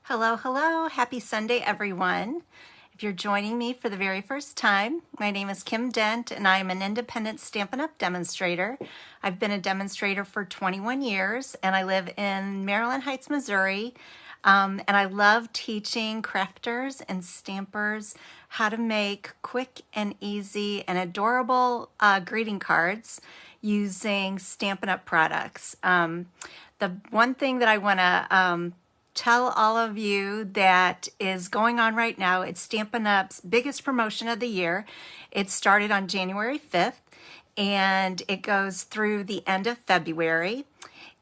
Hello, hello. Happy Sunday, everyone. If you're joining me for the very first time, my name is Kim Dent, and I am an independent Stampin' Up! Demonstrator. I've been a demonstrator for 21 years, and I live in Maryland Heights, Missouri. And I love teaching crafters and stampers how to make quick and easy and adorable greeting cards using Stampin' Up! Products. The one thing that I want to tell all of you that is going on right now, it's Stampin' Up's biggest promotion of the year. It started on January 5th and it goes through the end of February.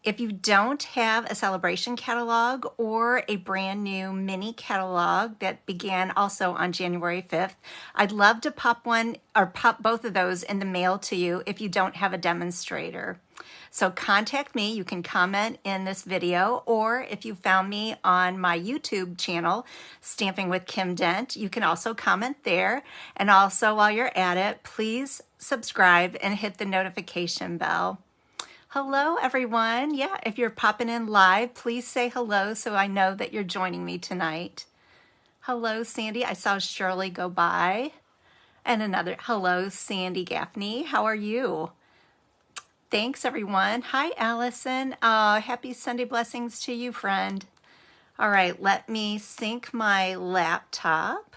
If you don't have a Saleabration catalog or a brand new mini catalog that began also on January 5th, I'd love to pop one or pop both of those in the mail to you if you don't have a demonstrator. So contact me. You can comment in this video, or if you found me on my YouTube channel, Stamping with Kim Dent, you can also comment there. And also while you're at it, please subscribe and hit the notification bell. Hello, everyone. Yeah, if you're popping in live, please say hello so I know that you're joining me tonight. Hello, Sandy. I saw Shirley go by. And another hello, Sandy Gaffney. How are you? Thanks, everyone. Hi, Allison. Happy Sunday blessings to you, friend. All right, let me sync my laptop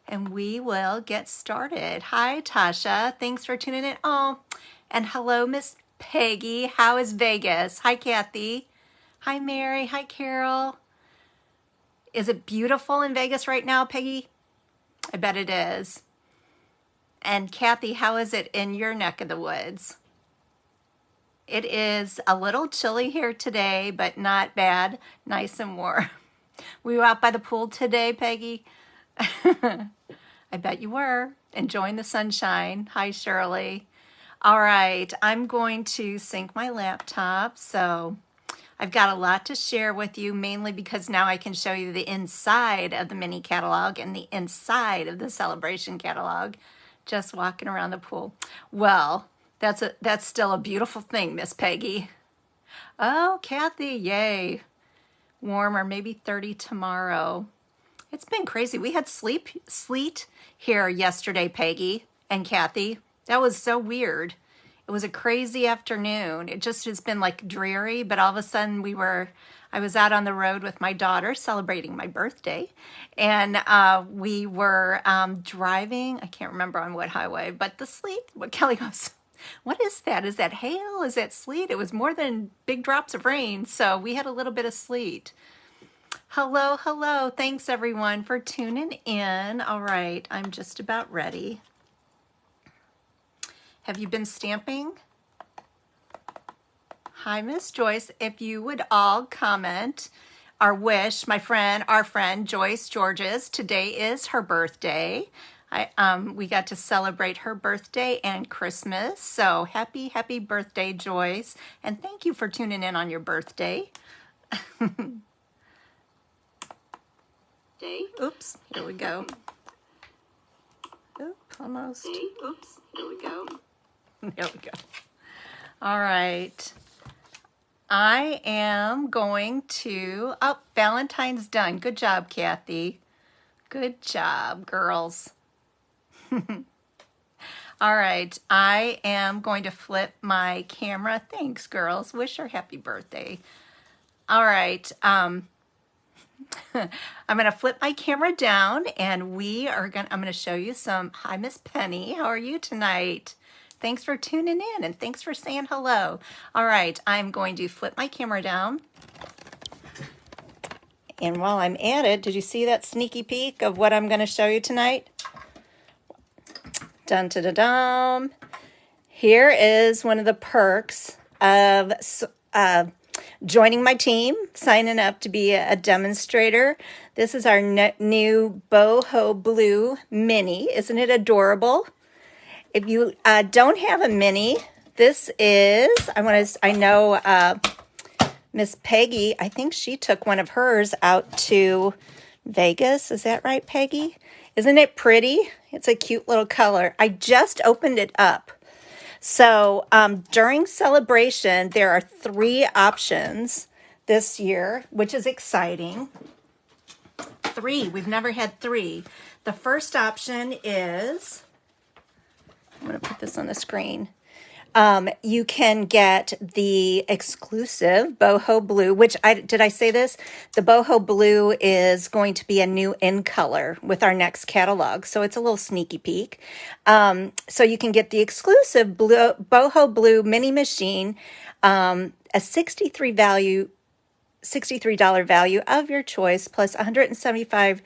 and we will get started. Hi, Tasha. Thanks for tuning in. Oh, and hello, Miss Peggy. How is Vegas? Hi, Kathy. Hi, Mary. Hi, Carol. Is it beautiful in Vegas right now, Peggy? I bet it is. And Kathy, how is it in your neck of the woods? It is a little chilly here today, but not bad. Nice and warm. Were you out by the pool today, Peggy? I bet you were. Enjoying the sunshine. Hi, Shirley. All right, I'm going to sync my laptop. So I've got a lot to share with you, mainly because now I can show you the inside of the mini catalog and the inside of the Saleabration catalog, just walking around the pool. Well, that's still a beautiful thing, Miss Peggy. Oh, Kathy, yay. Warmer, maybe 30 tomorrow. It's been crazy. We had sleet here yesterday, Peggy and Kathy. That was so weird. It was a crazy afternoon. It just has been like dreary, but all of a sudden I was out on the road with my daughter celebrating my birthday, and we were driving, I can't remember on what highway, but the sleet, what Kelly goes, what is that? Is that hail? Is that sleet? It was more than big drops of rain, so we had a little bit of sleet. Hello, hello. Thanks, everyone, for tuning in. All right, I'm just about ready. Have you been stamping? Hi, Miss Joyce. If you would all comment our wish, our friend Joyce Georges, today is her birthday. We got to celebrate her birthday and Christmas. So happy birthday, Joyce. And thank you for tuning in on your birthday. Oops, here we go. Oop, almost. Oops, here we go. There we go. All right. I am going to, Valentine's done. Good job, Kathy. Good job, girls. All right, I am going to flip my camera. Thanks, girls. Wish her happy birthday. All right, I'm going to flip my camera down, and I'm going to show you some. Hi, Miss Penny. How are you tonight? Thanks for tuning in, and thanks for saying hello. All right, I'm going to flip my camera down. And while I'm at it, did you see that sneaky peek of what I'm going to show you tonight? Dun da da dum. Here is one of the perks of joining my team, signing up to be a demonstrator. This is our new Boho Blue Mini. Isn't it adorable? If you don't have a mini, this is, I know Miss Peggy, I think she took one of hers out to Vegas. Is that right, Peggy? Isn't it pretty? It's a cute little color. I just opened it up. So during Saleabration, there are 3 options this year, which is exciting. 3. We've never had 3. The first option is, I'm going to put this on the screen. You can get the exclusive boho blue, which did I say this? The boho blue is going to be a new in color with our next catalog. So it's a little sneaky peek. So you can get the exclusive blue, boho blue mini machine, a $63 value of your choice plus $175,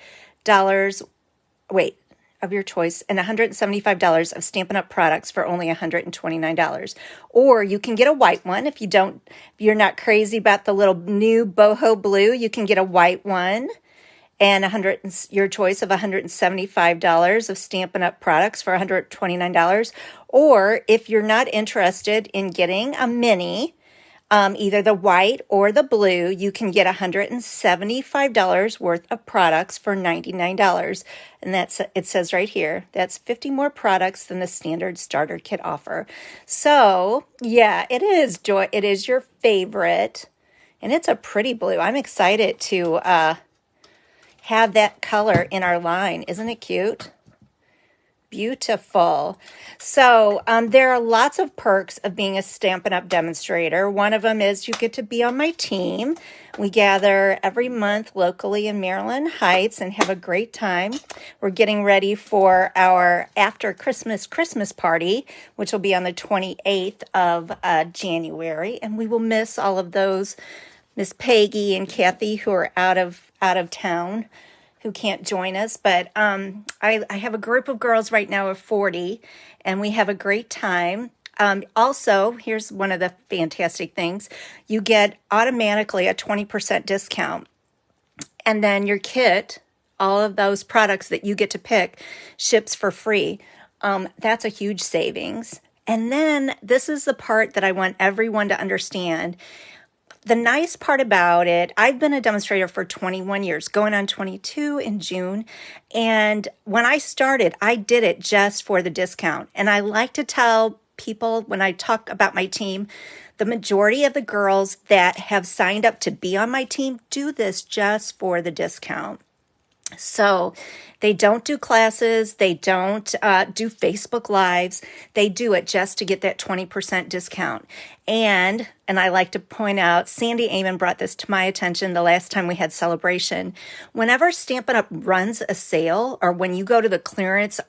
of your choice, and $175 of Stampin' Up! Products for only $129. Or you can get a white one if you're not crazy about the little new boho blue. You can get a white one and your choice of $175 of Stampin' Up! Products for $129. Or if you're not interested in getting a mini, either the white or the blue, you can get $175 worth of products for $99. And it says right here, that's 50 more products than the standard starter kit offer. So yeah, it is Joy. It is your favorite, and it's a pretty blue. I'm excited to have that color in our line. Isn't it cute? Beautiful. So there are lots of perks of being a Stampin' Up! Demonstrator. One of them is you get to be on my team. We gather every month locally in Maryland Heights and have a great time. We're getting ready for our after Christmas party, which will be on the 28th of January. And we will miss all of those, Miss Peggy and Kathy, who are out of town, who can't join us, but I have a group of girls right now of 40, and we have a great time. Also, here's one of the fantastic things. You get automatically a 20% discount, and then your kit, all of those products that you get to pick, ships for free. That's a huge savings. And then this is the part that I want everyone to understand. The nice part about it, I've been a demonstrator for 21 years, going on 22 in June. And when I started, I did it just for the discount. And I like to tell people when I talk about my team, the majority of the girls that have signed up to be on my team do this just for the discount. So they don't do classes, they don't do Facebook Lives, they do it just to get that 20% discount. And I like to point out, Sandy Amon brought this to my attention the last time we had Saleabration. Whenever Stampin' Up! Runs a sale, or when you go to the clearance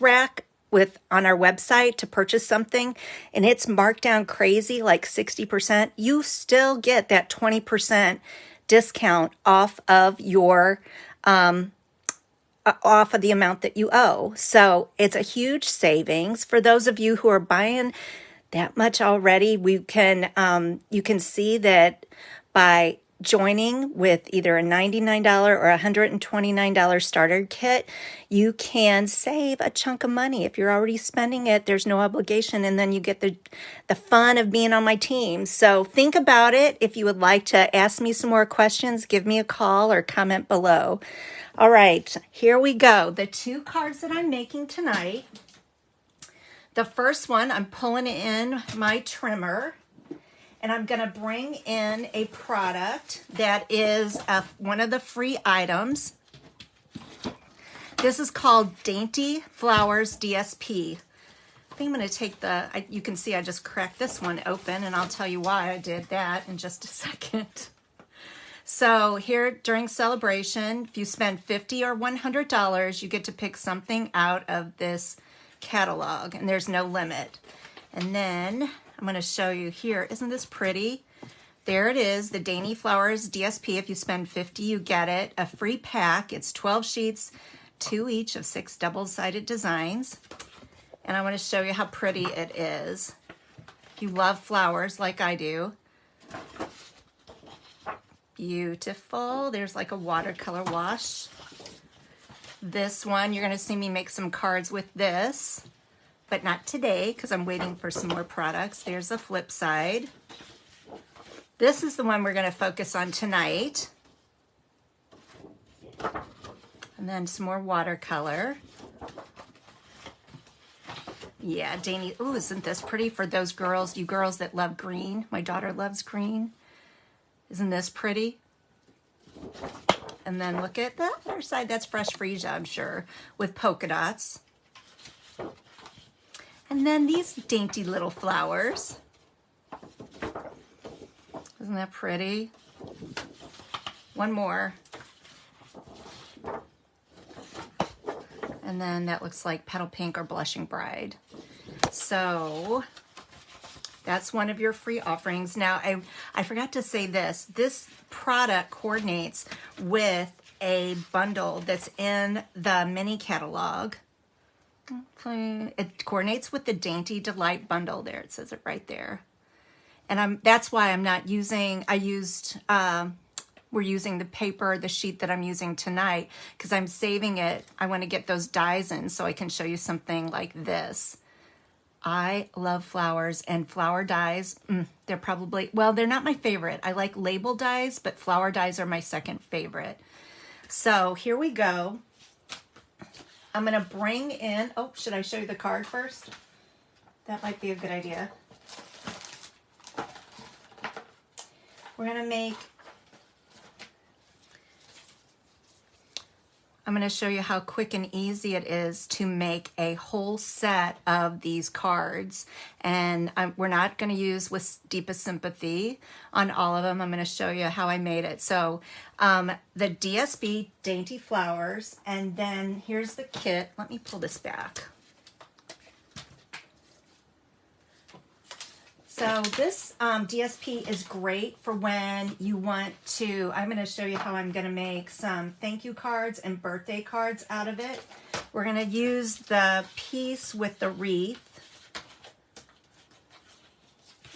rack on our website to purchase something, and it's marked down crazy, like 60%, you still get that 20% discount off of your off of the amount that you owe. So it's a huge savings for those of you who are buying that much already. You can see that by joining with either a $99 or $129 starter kit, you can save a chunk of money. If you're already spending it, there's no obligation, and then you get the fun of being on my team. So think about it. If you would like to ask me some more questions, give me a call or comment below. All right, here we go. The 2 cards that I'm making tonight. The first one, I'm pulling in my trimmer, and I'm going to bring in a product that is one of the free items. This is called Dainty Flowers DSP. I think I'm going to take you can see I just cracked this one open, and I'll tell you why I did that in just a second. So here during Saleabration, if you spend $50 or $100, you get to pick something out of this catalog, and there's no limit. And then I'm going to show you here. Isn't this pretty? There it is, the Dainty Flowers DSP. If you spend $50, you get it. A free pack. It's 12 sheets, 2 each of 6 double-sided designs. And I want to show you how pretty it is. If you love flowers like I do. Beautiful. There's like a watercolor wash. This one, you're going to see me make some cards with this, but not today because I'm waiting for some more products. There's the flip side. This is the one we're going to focus on tonight. And then some more watercolor. Yeah, Dainty. Ooh, isn't this pretty for those girls, you girls that love green? My daughter loves green. Isn't this pretty? And then look at the other side. That's fresh freesia, I'm sure, with polka dots. And then these dainty little flowers. Isn't that pretty? One more. And then that looks like Petal Pink or Blushing Bride. So that's one of your free offerings. Now, I forgot to say this. This product coordinates with a bundle that's in the mini catalog. It coordinates with the Dainty Delight bundle there. It says it right there. And that's why I'm not using, we're using the paper, the sheet that I'm using tonight, because I'm saving it. I want to get those dies in so I can show you something like this. I love flowers, and flower dies, they're probably, well, they're not my favorite. I like label dies, but flower dies are my second favorite. So here we go. I'm going to bring in, oh, should I show you the card first? That might be a good idea. We're going to make, I'm going to show you how quick and easy it is to make a whole set of these cards. And we're not going to use with Deepest Sympathy on all of them. I'm going to show you how I made it. So the DSP, Dainty Flowers, and then here's the kit. Let me pull this back. So this DSP is great for when you want to, I'm going to show you how I'm going to make some thank you cards and birthday cards out of it. We're going to use the piece with the wreath.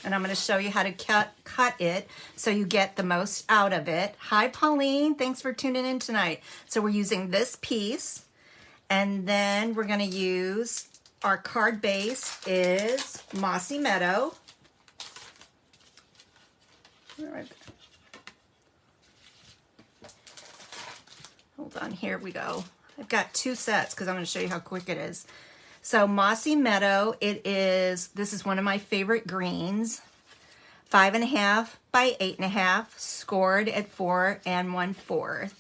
And I'm going to show you how to cut it so you get the most out of it. Hi, Pauline. Thanks for tuning in tonight. So we're using this piece. And then we're going to use, our card base is Mossy Meadow. Hold on, here we go. I've got two sets because I'm going to show you how quick it is. So Mossy Meadow, this is one of my favorite greens. 5.5 by 8.5, scored at 4 1/4.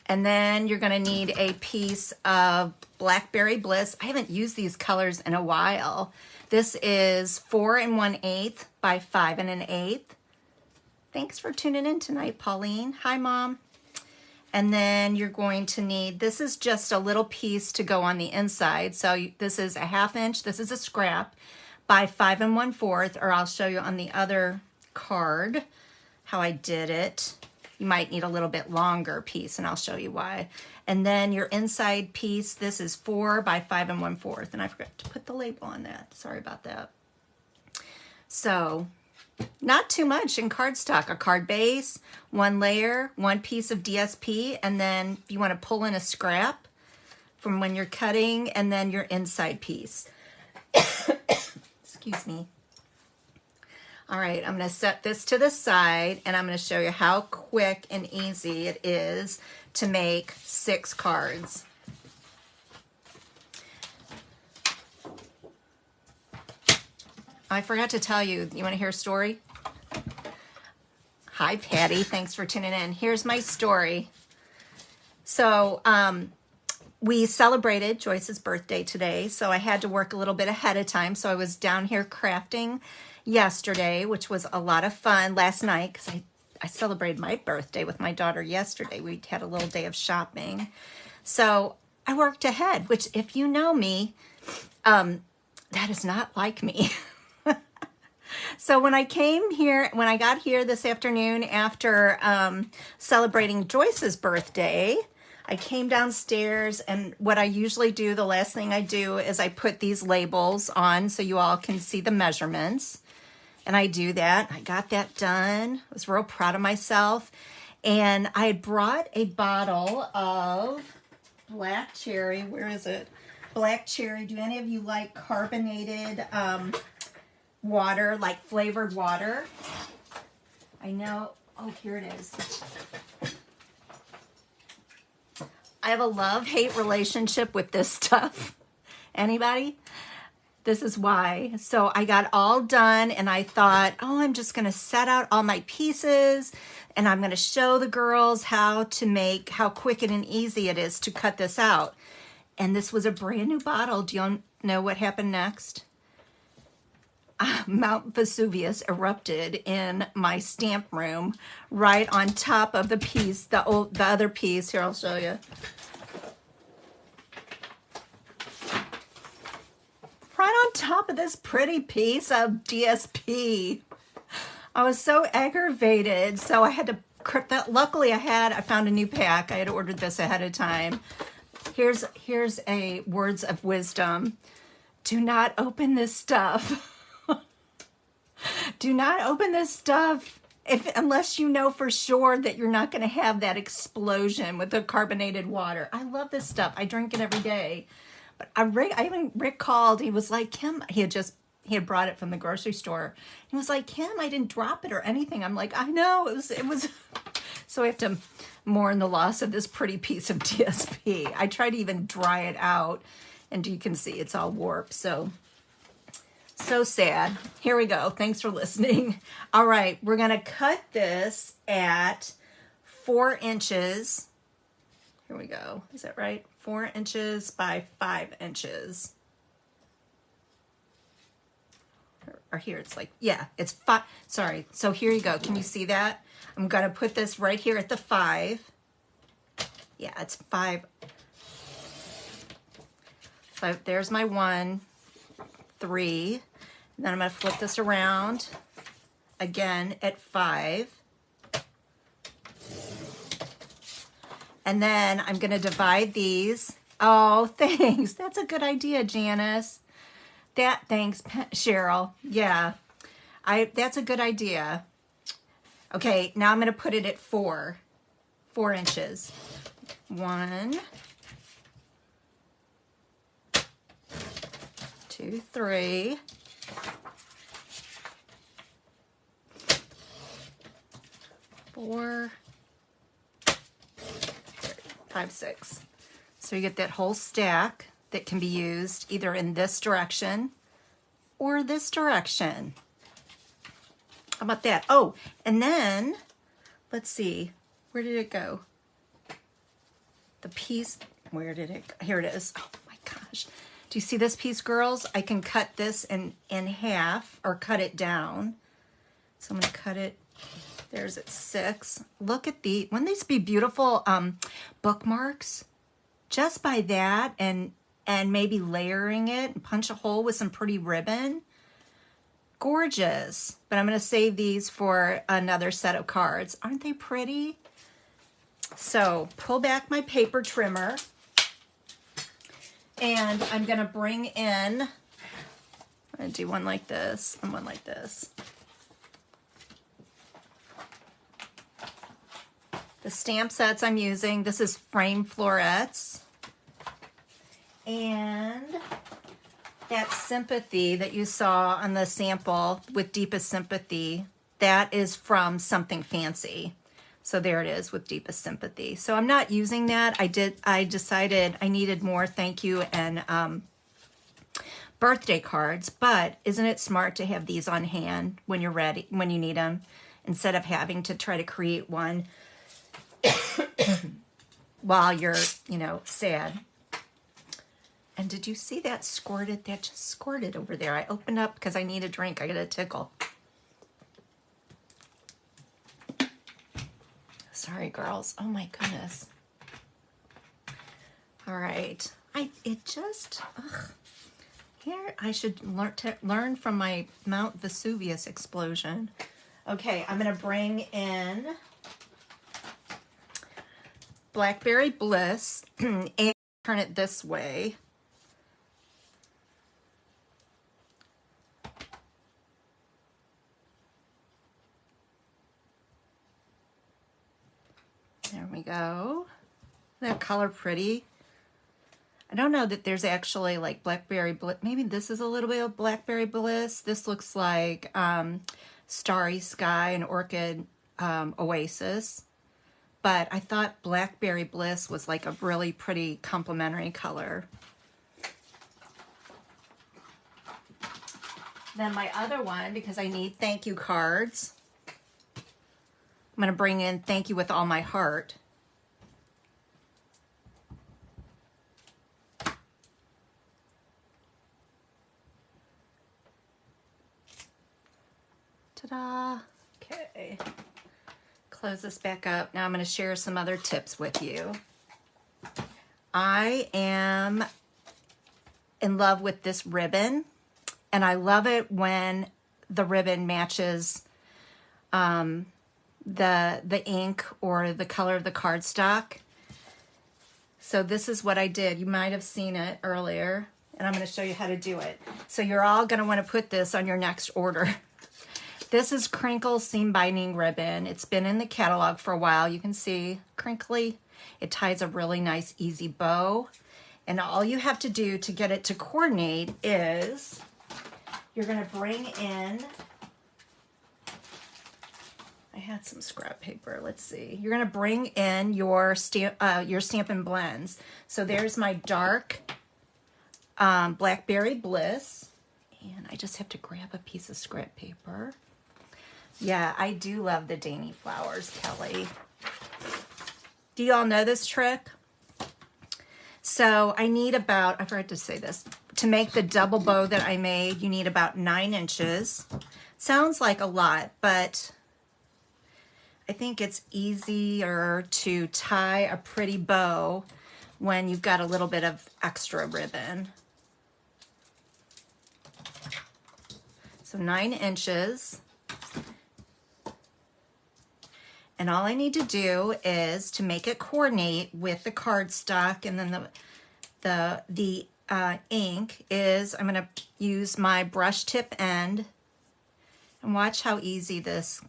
And then you're going to need a piece of Blackberry Bliss. I haven't used these colors in a while. This is 4 1/8 by 5 1/8. Thanks for tuning in tonight, Pauline. Hi, Mom. And then you're going to need, this is just a little piece to go on the inside. So this is a 1/2 inch, this is a scrap by 5 1/4, or I'll show you on the other card how I did it. You might need a little bit longer piece, and I'll show you why. And then your inside piece, this is 4 by 5 1/4, and I forgot to put the label on that. Sorry about that. So not too much in cardstock. A card base, one layer, one piece of DSP, and then if you want to pull in a scrap from when you're cutting, and then your inside piece. Excuse me. All right, I'm going to set this to the side, and I'm going to show you how quick and easy it is to make 6 cards. I forgot to tell you, you want to hear a story? Hi, Patty. Thanks for tuning in. Here's my story. So we celebrated Joyce's birthday today, so I had to work a little bit ahead of time. So I was down here crafting yesterday, which was a lot of fun last night, because I celebrated my birthday with my daughter yesterday. We had a little day of shopping. So I worked ahead, which if you know me, that is not like me. So when I got here this afternoon after celebrating Joyce's birthday, I came downstairs, and what I usually do, the last thing I do is I put these labels on so you all can see the measurements. And I do that. I got that done. I was real proud of myself. And I had brought a bottle of black cherry. Where is it? Black cherry. Do any of you like carbonated water, like flavored water? I know. Oh, here it is. I have a love-hate relationship with this stuff. Anybody? This is why. So I got all done, and I thought, oh, I'm just going to set out all my pieces And I'm going to show the girls how quick and easy it is to cut this out. And this was a brand new bottle. Do you know what happened next? Mount Vesuvius erupted in my stamp room right on top of the piece, the other piece. Here, I'll show you. Right on top of this pretty piece of DSP. I was so aggravated, so I had to, luckily I found a new pack. I had ordered this ahead of time. Here's a words of wisdom. Do not open this stuff. Do not open this stuff unless you know for sure that you're not going to have that explosion with the carbonated water. I love this stuff. I drink it every day. But Rick called. He was like, Kim, he had brought it from the grocery store. He was like, Kim, I didn't drop it or anything. I'm like, I know, it was. So I have to mourn the loss of this pretty piece of DSP. I tried to even dry it out, and you can see it's all warped. So sad. Here we go. Thanks for listening. All right, we're gonna cut this at 4 inches. Here we go. Is that right? 4 inches by 5 inches. Or here it's like, yeah, it's 5. Sorry. So here you go. Can you see that? I'm going to put this right here at the 5. Yeah, it's 5. So there's my 1, 3. And then I'm going to flip this around again at 5. And then I'm going to divide these. Oh, thanks. That's a good idea, Janice. Thanks, Cheryl. Yeah, that's a good idea. Okay, now I'm going to put it at 4 inches. 1, 2, 3. 4, 5, 6. So you get that whole stack that can be used either in this direction or this direction. How about that? Oh, and then let's see, where did it go? The piece, where did it go? Here it is. Oh my gosh. Do you see this piece, girls? I can cut this in half or cut it down. So I'm gonna cut it. There's at 6. Look at wouldn't these be beautiful bookmarks? Just by that and maybe layering it and punch a hole with some pretty ribbon. Gorgeous. But I'm going to save these for another set of cards. Aren't they pretty? So pull back my paper trimmer. And I'm going to bring in, I'm going to do one like this and one like this. The stamp sets I'm using, this is Frame Florets. And that Sympathy that you saw on the sample with Deepest Sympathy, that is from Something Fancy. So there it is with Deepest Sympathy. So I'm not using that. I decided I needed more thank you and birthday cards, but isn't it smart to have these on hand when you're ready, when you need them, instead of having to try to create one while you're, sad. And did you see that squirted? That just squirted over there. I opened up because I need a drink. I got a tickle. Sorry, girls. Oh my goodness. All right. Here, I should learn from my Mount Vesuvius explosion. Okay, I'm going to bring in Blackberry Bliss and turn it this way. There we go. Isn't that color pretty? I don't know that there's actually like Blackberry Bliss. Maybe this is a little bit of Blackberry Bliss. This looks like Starry Sky and Orchid Oasis. But I thought Blackberry Bliss was like a really pretty complementary color. Then my other one, because I need thank you cards, I'm going to bring in Thank You With All My Heart. Ta-da! Okay. Close this back up. Now I'm going to share some other tips with you. I am in love with this ribbon, and I love it when the ribbon matches the ink or the color of the cardstock. So this is what I did. You might have seen it earlier, and I'm going to show you how to do it. So you're all going to want to put this on your next order. This is crinkle seam binding ribbon. It's been in the catalog for a while. You can see crinkly. It ties a really nice easy bow. And all you have to do to get it to coordinate is you're going to bring in, I had some scrap paper. Let's see. You're going to bring in your Stampin' Blends. So there's my dark Blackberry Bliss. And I just have to grab a piece of scrap paper. Yeah, I do love the Dainty Flowers, Kelly. Do you all know this trick? So I need about, I forgot to say this, to make the double bow that I made, you need about 9 inches. Sounds like a lot, but I think it's easier to tie a pretty bow when you've got a little bit of extra ribbon. So 9 inches. And all I need to do is to make it coordinate with the cardstock, and then the ink is, I'm going to use my brush tip end, and watch how easy this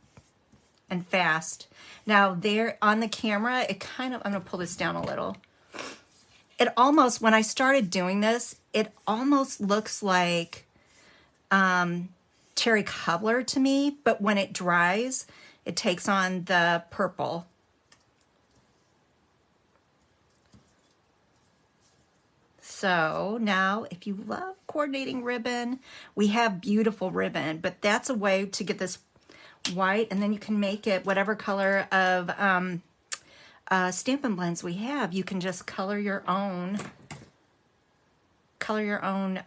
and fast. Now there on the camera, it kind of, I'm going to pull this down a little. It almost, when I started doing this, it almost looks like cherry cobbler to me, but when it dries, it takes on the purple. So now, if you love coordinating ribbon, we have beautiful ribbon, but that's a way to get this white, and then you can make it whatever color of Stampin' Blends we have. You can just color your own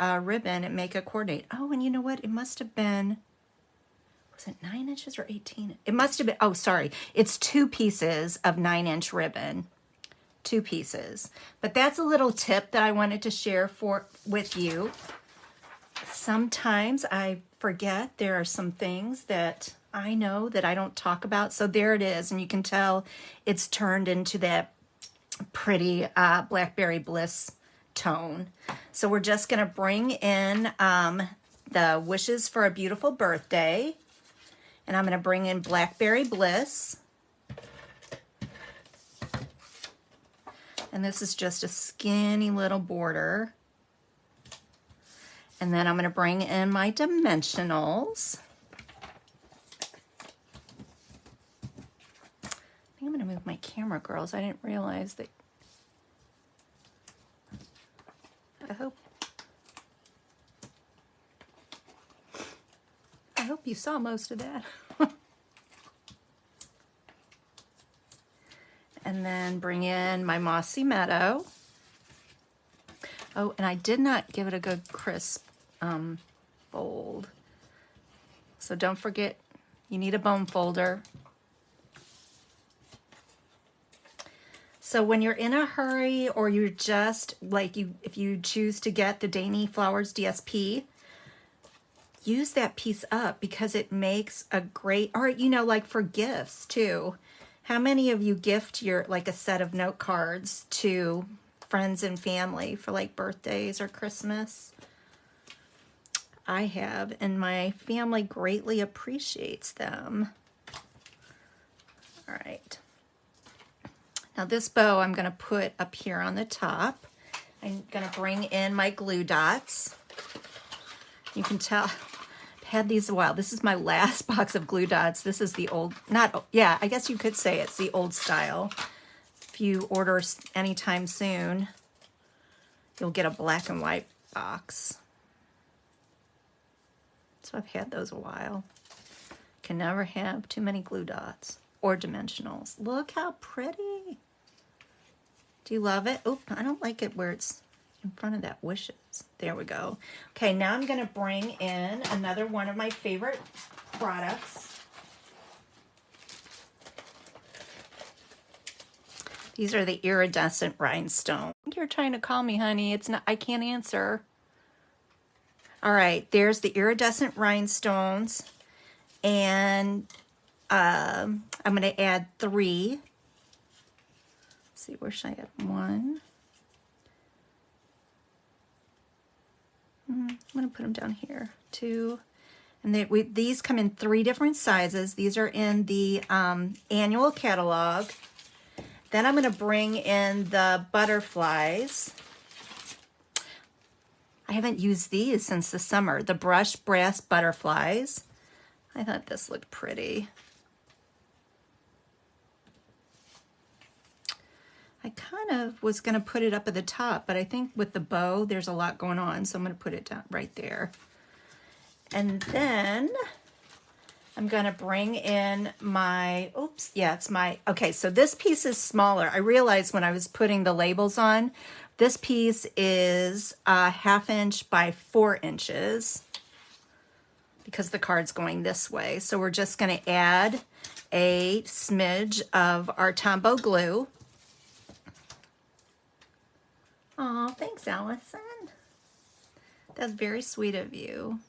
ribbon and make it coordinate. Oh, and you know what? It must have been, was it 9 inches or 18? It must have been, oh, sorry. It's 2 pieces of 9-inch ribbon. 2 pieces. But that's a little tip that I wanted to share with you. Sometimes I forget there are some things that I know that I don't talk about. So there it is. And you can tell it's turned into that pretty Blackberry Bliss tone. So we're just going to bring in the Wishes for a Beautiful Birthday. And I'm going to bring in Blackberry Bliss. And this is just a skinny little border. And then I'm going to bring in my dimensionals. I think I'm going to move my camera, girls. I didn't realize that. I hope you saw most of that. And then bring in my Mossy Meadow. Oh, and I did not give it a good crisp fold. So don't forget, you need a bone folder. So when you're in a hurry, or you're just like, if you choose to get the Dainty Flowers DSP, use that piece up, because it makes a great, or you know, like for gifts too. How many of you gift like a set of note cards to friends and family for like birthdays or Christmas? I have, and my family greatly appreciates them. All right. Now this bow I'm going to put up here on the top. I'm going to bring in my glue dots. You can tell I've had these a while. This is my last box of glue dots. This is the old, yeah, I guess you could say it's the old style. If you order anytime soon, you'll get a black and white box. So I've had those a while. Can never have too many glue dots. or dimensionals. Look how pretty. Do you love it? Oh, I don't like it where it's in front of that wishes. There we go. Okay, now I'm going to bring in another one of my favorite products. These are the iridescent rhinestones. I think you're trying to call me, honey. It's not, I can't answer. All right, there's the iridescent rhinestones. And I'm going to add 3. Let's see, where should I add? 1. I'm going to put them down here. 2. And these come in 3 different sizes. These are in the annual catalog. Then I'm going to bring in the butterflies. I haven't used these since the summer. The brushed brass butterflies. I thought this looked pretty. I kind of was going to put it up at the top, but I think with the bow, there's a lot going on, so I'm going to put it down right there. And then I'm going to bring in my, oops, yeah, it's my, okay, so this piece is smaller. I realized when I was putting the labels on, this piece is 1/2 inch by 4 inches because the card's going this way. So we're just going to add a smidge of our Tombow glue. Oh, thanks, Allison. That's very sweet of you.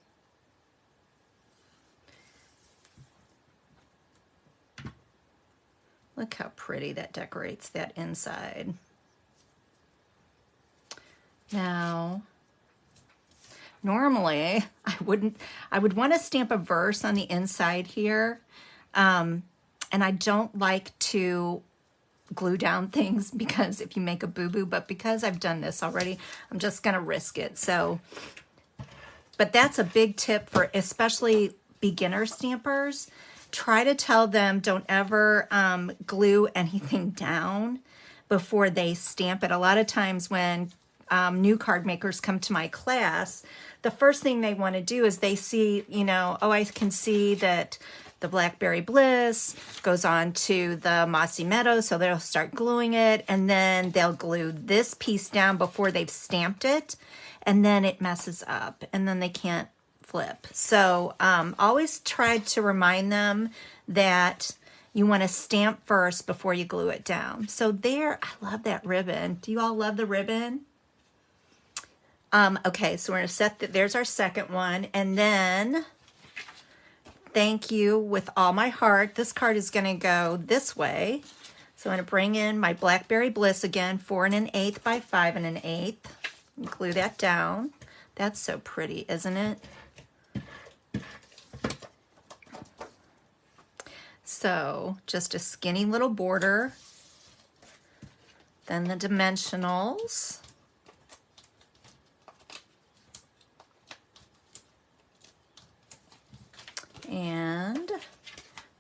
Look how pretty that decorates that inside. Now, normally I would want to stamp a verse on the inside here. And I don't like to glue down things because if you make a boo-boo, but because I've done this already, I'm just going to risk it. So, but that's a big tip for especially beginner stampers. Try to tell them don't ever glue anything down before they stamp it. A lot of times when new card makers come to my class, the first thing they want to do is they see, you know, oh, I can see that the Blackberry Bliss goes on to the Mossy Meadow, so they'll start gluing it, and then they'll glue this piece down before they've stamped it, and then it messes up, and then they can't flip. So always try to remind them that you want to stamp first before you glue it down. So there, I love that ribbon. Do you all love the ribbon? Okay, so we're going to set that. There's our second one, and then thank you with all my heart. This card is going to go this way. So I'm going to bring in my Blackberry Bliss again, 4 1/8 by 5 1/8. Glue that down. That's so pretty, isn't it? So just a skinny little border. Then the dimensionals. And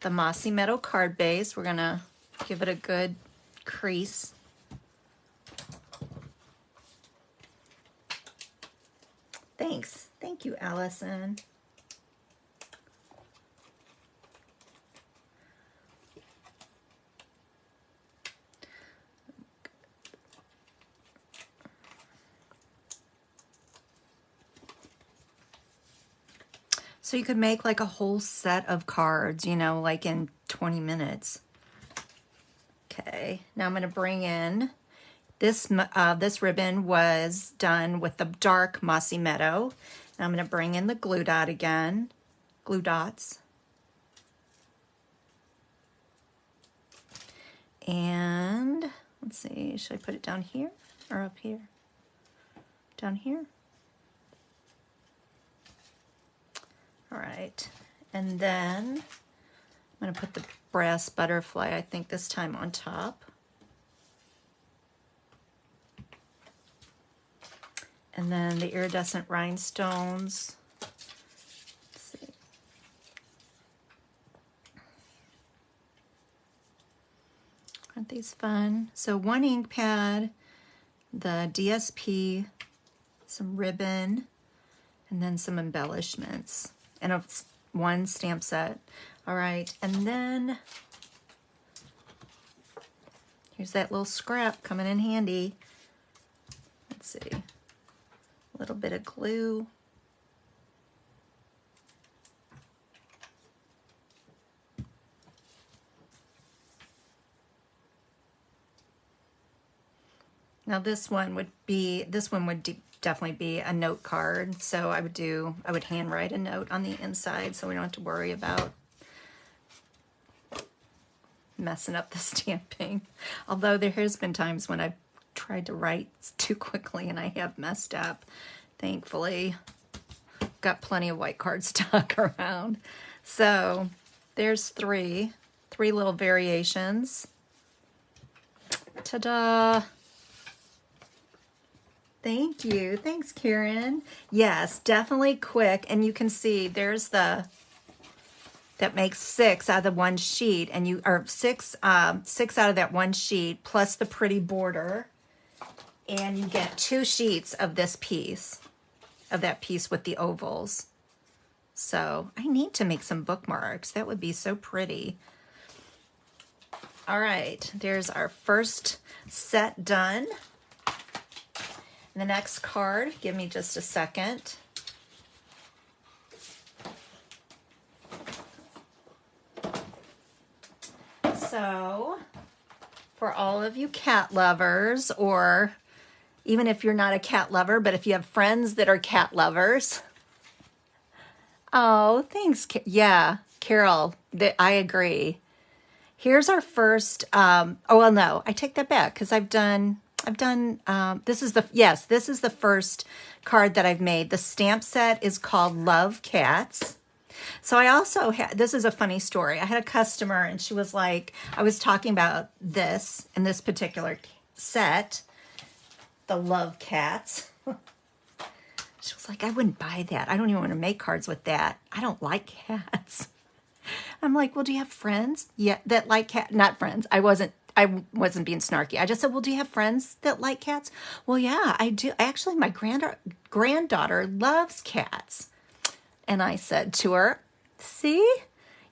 the Mossy Meadow card base. We're gonna give it a good crease. Thanks. Thank you, Allison. So you could make like a whole set of cards, you know, like in 20 minutes. Okay, now I'm going to bring in this. This ribbon was done with the dark Mossy Meadow. And I'm going to bring in the glue dot again, glue dots. And let's see, should I put it down here or up here? Down here. All right, and then I'm going to put the brass butterfly, I think this time on top. And then the iridescent rhinestones. Let's see. Aren't these fun? So 1 ink pad, the DSP, some ribbon, and then some embellishments. And 1 stamp set. All right, and then Here's that little scrap coming in handy. Let's see, a little bit of glue. Now this one would definitely be a note card. So I would handwrite a note on the inside so we don't have to worry about messing up the stamping. Although there has been times when I've tried to write too quickly and I have messed up. Thankfully, got plenty of white cardstock around. So there's three little variations. Ta-da! Thank you. Thanks, Karen. Yes, definitely quick. And you can see there's that makes 6 out of the one sheet, and you are 6 out of that one sheet plus the pretty border, and you get 2 sheets of this piece, of that piece with the ovals. So I need to make some bookmarks. That would be so pretty. All right, there's our first set done. The next card, give me just a second. So, for all of you cat lovers, or even if you're not a cat lover, but if you have friends that are cat lovers. Oh, thanks. Yeah, Carol, I agree. Here's our first, oh, well, no, I take that back because this is the first card that I've made. The stamp set is called Love Cats. So I also had, this is a funny story. I had a customer and she was like, I was talking about this in this particular set, the Love Cats. She was like, I wouldn't buy that. I don't even want to make cards with that. I don't like cats. I'm like, well, do you have friends? Yeah, that like cat, not friends. I wasn't being snarky. I just said, well, do you have friends that like cats? Well, yeah, I do. Actually, my granddaughter loves cats. And I said to her, see,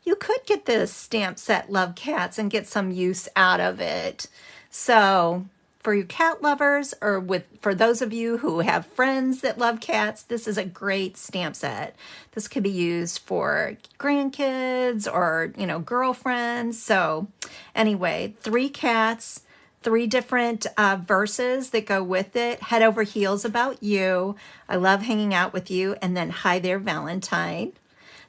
you could get this stamp set Love Cats and get some use out of it. So for you cat lovers, or for those of you who have friends that love cats, this is a great stamp set. This could be used for grandkids or, girlfriends. So anyway, 3 cats, 3 different verses that go with it. Head over heels about you. I love hanging out with you. And then hi there, Valentine.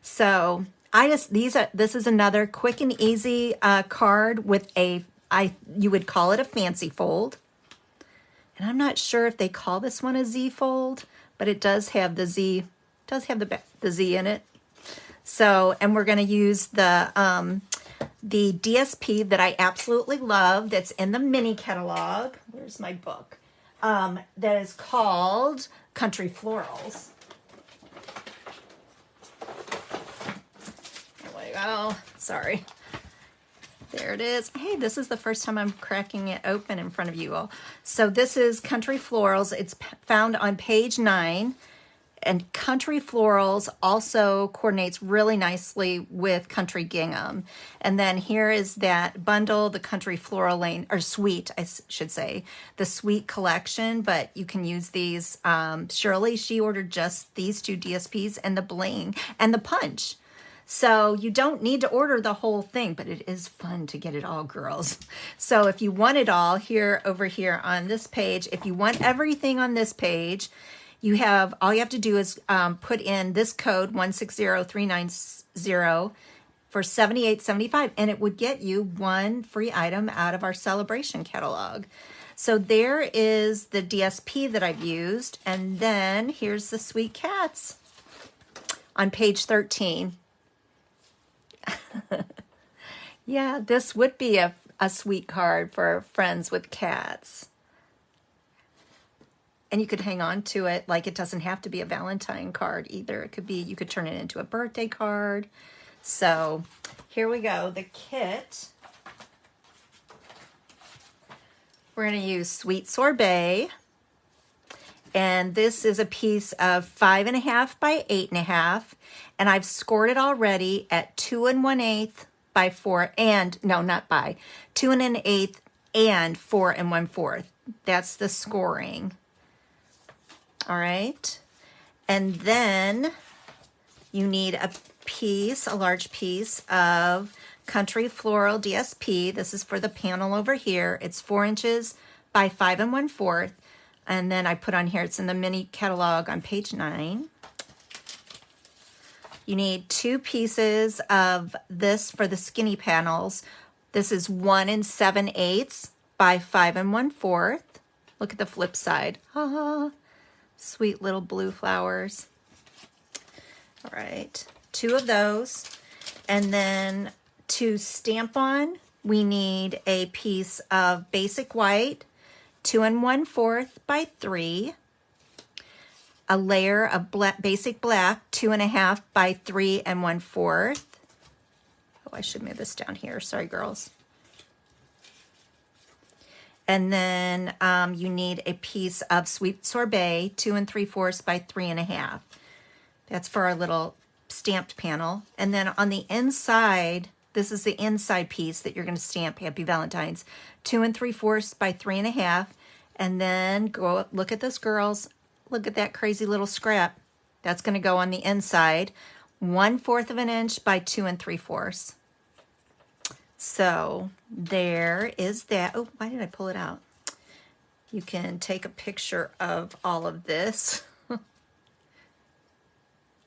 So this is another quick and easy card with you would call it a fancy fold. And I'm not sure if they call this one a Z fold, but it does have the Z, the Z in it. So, and we're going to use the DSP that I absolutely love that's in the mini catalog. Where's my book? That is called Country Florals. There we go. Sorry. There it is. Hey, this is the first time I'm cracking it open in front of you all. So this is Country Florals. It's found on page 9. And Country Florals also coordinates really nicely with Country Gingham. And then here is that bundle, the Country Floral Lane, or Suite, I should say, the Suite collection. But you can use these. Shirley, she ordered just these 2 DSPs and the bling and the punch. So you don't need to order the whole thing, but it is fun to get it all, girls. So if you want it all, over here on this page, if you want everything on this page, all you have to do is put in this code 160390 for $78.75, and it would get you 1 free item out of our Saleabration catalog. So there is the DSP that I've used, and then here's the Sweet Cats on page 13. Yeah, this would be a sweet card for friends with cats. And you could hang on to it. Like, it doesn't have to be a Valentine card either. It could be, you could turn it into a birthday card. So here we go. The kit. We're going to use Sweet Sorbet. And this is a piece of 5.5 by 8.5. And I've scored it already at 2 1/8 by 4, and no, not by, 2 1/8 and 4 1/4. That's the scoring. All right. And then you need a large piece of Country Floral DSP. This is for the panel over here. It's 4 inches by 5 1/4. And then I put on here, it's in the mini catalog on page 9. You need 2 pieces of this for the skinny panels. This is 1 7/8 by 5 1/4. Look at the flip side. Ah, sweet little blue flowers. All right, 2 of those. And then to stamp on, we need a piece of basic white, 2 1/4 by 3. A layer of basic black, 2 1/2 by 3 1/4. Oh, I should move this down here. Sorry, girls. And then you need a piece of sweet sorbet, 2 3/4 by 3 1/2. That's for our little stamped panel. And then on the inside, this is the inside piece that you're going to stamp Happy Valentine's, 2 3/4 by 3 1/2. And then go look at this, girls. Look at that crazy little scrap. That's going to go on the inside, 1/4 of an inch by 2 3/4. So there is that. Oh, why did I pull it out? You can take a picture of all of this.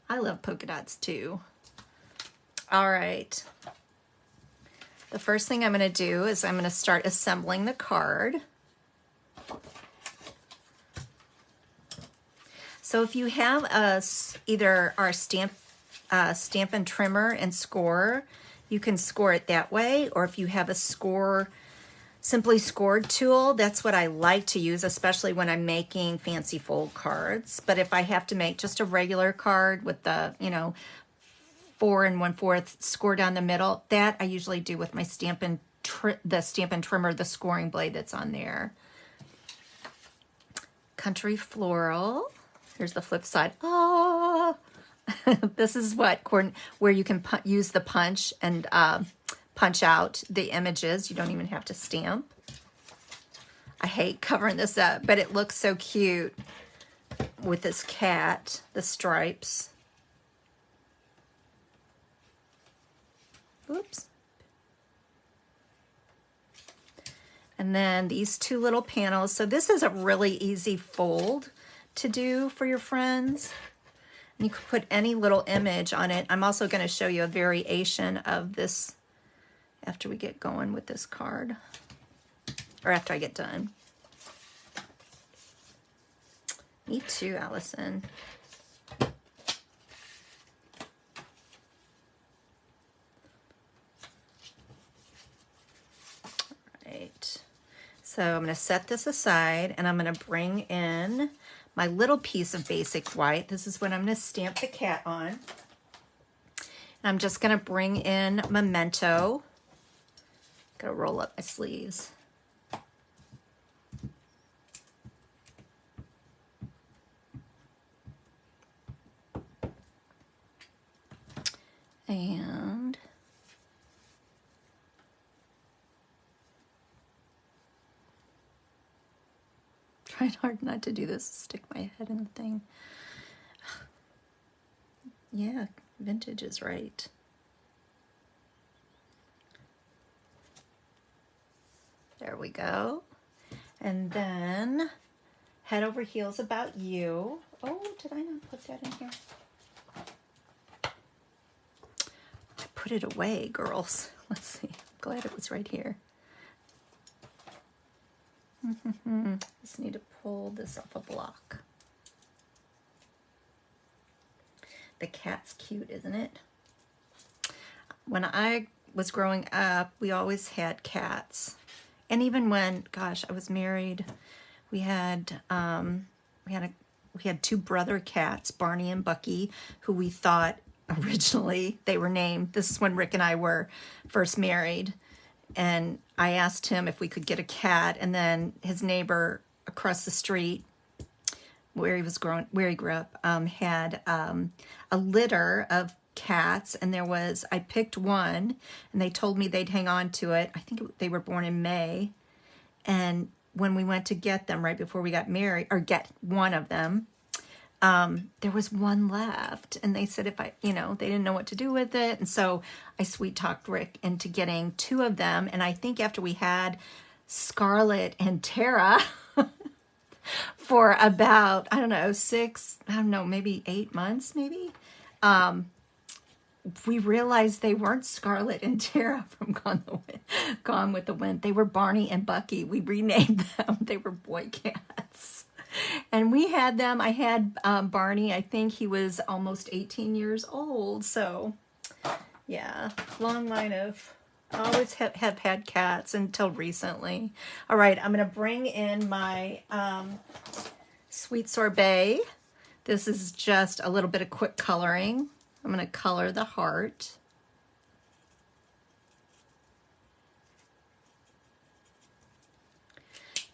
I love polka dots too. All right. The first thing I'm going to do is I'm going to start assembling the card. So if you have either our Stampin' Trimmer and score, you can score it that way, or if you have a simply scored tool, that's what I like to use, especially when I'm making fancy fold cards. But if I have to make just a regular card with the, 4 1/4 score down the middle, that I usually do with my Stampin' Trimmer, the scoring blade that's on there. Country Floral. Here's the flip side. Ah, this is where you can use the punch and punch out the images. You don't even have to stamp. I hate covering this up, but it looks so cute with this cat, the stripes. Oops. And then these 2 little panels. So this is a really easy fold to do for your friends. And you could put any little image on it. I'm also going to show you a variation of this after we get going with this card, or after I get done. Me too, Allison. All right. So I'm going to set this aside, and I'm going to bring in my little piece of basic white. This is what I'm going to stamp the cat on. And I'm just going to bring in Memento. Gotta roll up my sleeves. And trying hard not to do this, stick my head in the thing. Yeah, vintage is right. There we go. And then Head Over Heels About You. Oh, did I not put that in here? I put it away, girls. Let's see. I'm glad it was right here. Just need to pull this off a block. The cat's cute, isn't it? When I was growing up, we always had cats. And even when, gosh, I was married, we had 2 brother cats, Barney and Bucky, who we thought originally they were named. This is when Rick and I were first married. And I asked him if we could get a cat, and then his neighbor across the street, where he grew up, had a litter of cats, and I picked one, and they told me they'd hang on to it. I think they were born in May, And when we went to get them right before we got married, or get one of them, there was one left. And they said if I, they didn't know what to do with it. And so I sweet talked Rick into getting 2 of them. And I think after we had Scarlet and Tara for about, I don't know, maybe 8 months, maybe, we realized they weren't Scarlet and Tara from Gone with the Wind. They were Barney and Bucky. We renamed them. They were boy cats. And we had them. I had Barney. I think he was almost 18 years old. So, yeah, long line of... I always have had cats until recently. All right, I'm going to bring in my Sweet Sorbet. This is just a little bit of quick coloring. I'm going to color the heart.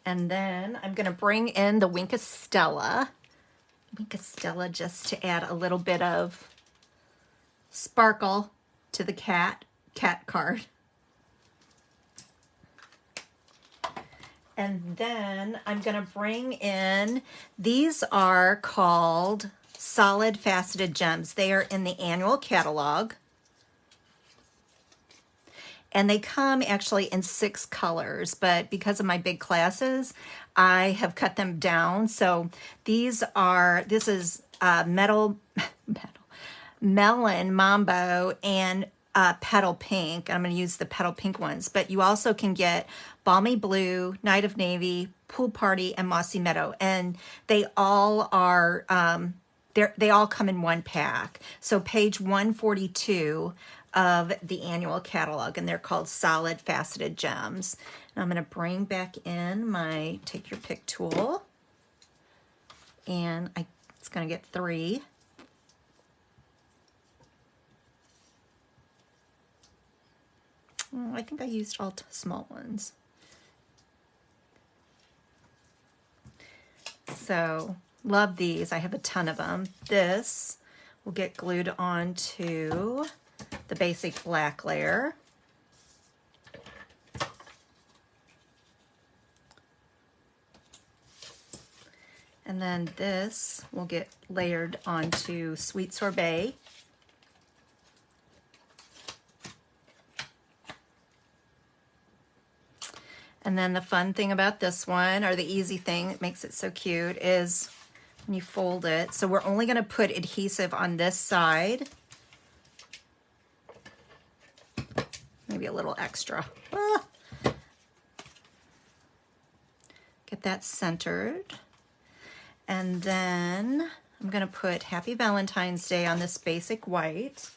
And then I'm going to bring in the Wink of Stella. Just to add a little bit of sparkle to the cat card. And then I'm going to bring in, these are called Solid Faceted Gems. They are in the annual catalog. And they come actually in 6 colors, but because of my big classes, I have cut them down. So this is Melon, Mambo, and Petal Pink. I'm going to use the Petal Pink ones, but you also can get Balmy Blue, Night of Navy, Pool Party, and Mossy Meadow. And they all are, they all come in one pack. So page 142 of the annual catalog, and they're called Solid Faceted Gems. And I'm going to bring back in my Take Your Pick tool, and it's going to get 3. I think I used all small ones. So, love these. I have a ton of them. This will get glued onto the basic black layer. And then this will get layered onto Sweet Sorbet. And then the fun thing about this one, or the easy thing that makes it so cute, is when you fold it. So we're only going to put adhesive on this side. Maybe a little extra. Get that centered. And then I'm going to put Happy Valentine's Day on this basic white.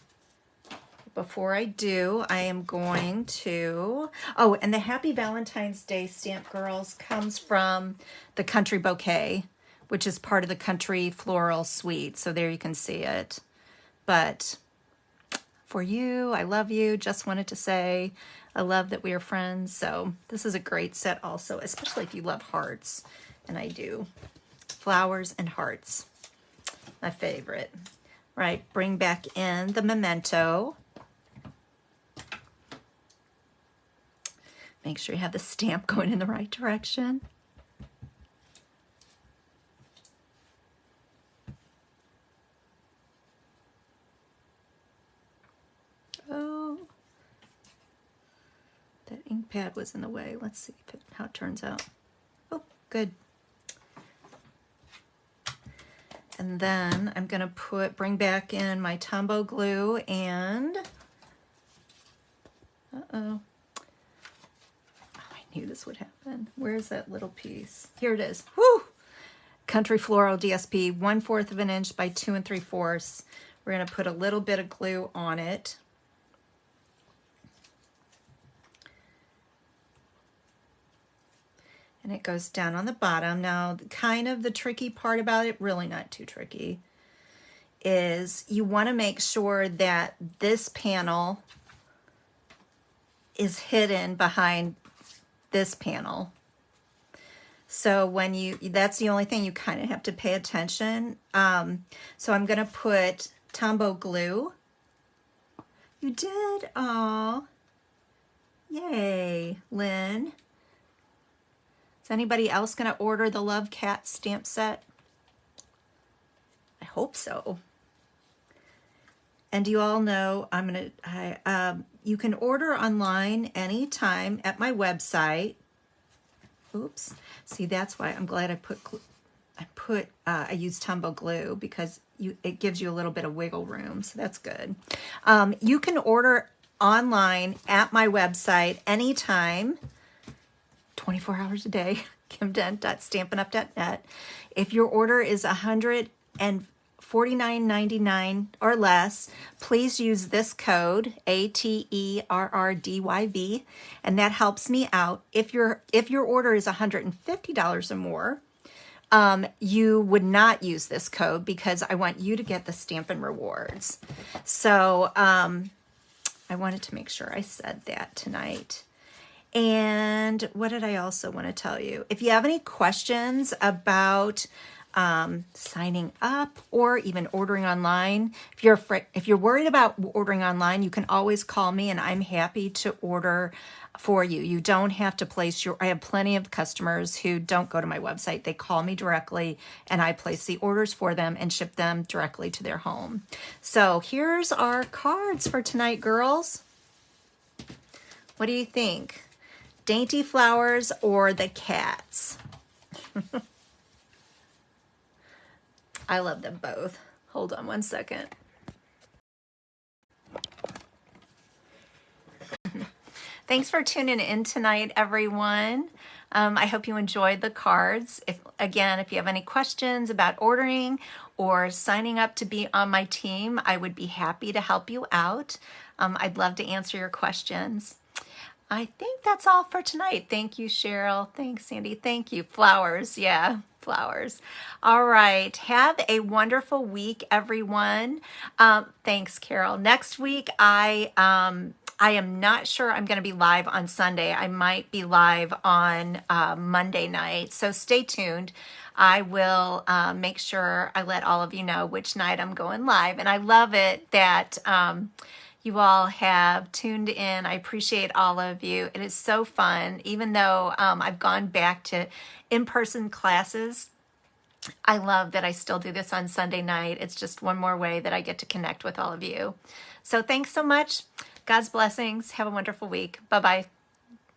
Before I do, I am going to... Oh, and the Happy Valentine's Day stamp, girls, comes from the Country Bouquet, which is part of the Country Floral Suite. So there you can see it. But for you, I love you. Just wanted to say I love that we are friends. So this is a great set also, especially if you love hearts. And I do. Flowers and hearts. My favorite. Right, bring back in the memento. Make sure you have the stamp going in the right direction. Oh, that ink pad was in the way. Let's see how it turns out. Oh, good. And then I'm going to bring back in my Tombow glue and, uh-oh. I knew this would happen. Where's that little piece? Here it is. Woo! Country Floral DSP, 1/4 of an inch by 2 3/4. We're going to put a little bit of glue on it. And it goes down on the bottom. Now, kind of the tricky part about it, really not too tricky, is you want to make sure that this panel is hidden behind this panel. So when that's the only thing you kind of have to pay attention. So I'm going to put Tombow glue. You did? Aw. Yay, Lynn. Is anybody else going to order the Love Cat stamp set? I hope so. And you all know you can order online anytime at my website. Oops. See, that's why I'm glad I used Tumble Glue, because it gives you a little bit of wiggle room, so that's good. You can order online at my website anytime, 24 hours a day, kimdent.stampinup.net. If your order is $149.99 or less, please use this code ATERRDYV, and that helps me out. If your order is $150 or more, you would not use this code, because I want you to get the Stampin' Rewards. So I wanted to make sure I said that tonight. And what did I also want to tell you? If you have any questions about signing up or even ordering online, if you're worried about ordering online, you can always call me and I'm happy to order for you. You don't have to place I have plenty of customers who don't go to my website. They call me directly and I place the orders for them and ship them directly to their home. So here's our cards for tonight, girls. What do you think? Dainty Flowers or the cats? I love them both. Hold on one second. Thanks for tuning in tonight, everyone. I hope you enjoyed the cards. If you have any questions about ordering or signing up to be on my team, I would be happy to help you out. I'd love to answer your questions. I think that's all for tonight. Thank you, Cheryl. Thanks, Sandy. Thank you. Flowers. Yeah, flowers. All right. Have a wonderful week, everyone. Thanks, Carol. Next week, I am not sure I'm going to be live on Sunday. I might be live on Monday night. So stay tuned. I will make sure I let all of you know which night I'm going live. And I love it that you all have tuned in. I appreciate all of you. It is so fun. Even though I've gone back to in-person classes, I love that I still do this on Sunday night. It's just one more way that I get to connect with all of you. So thanks so much. God's blessings. Have a wonderful week. Bye-bye.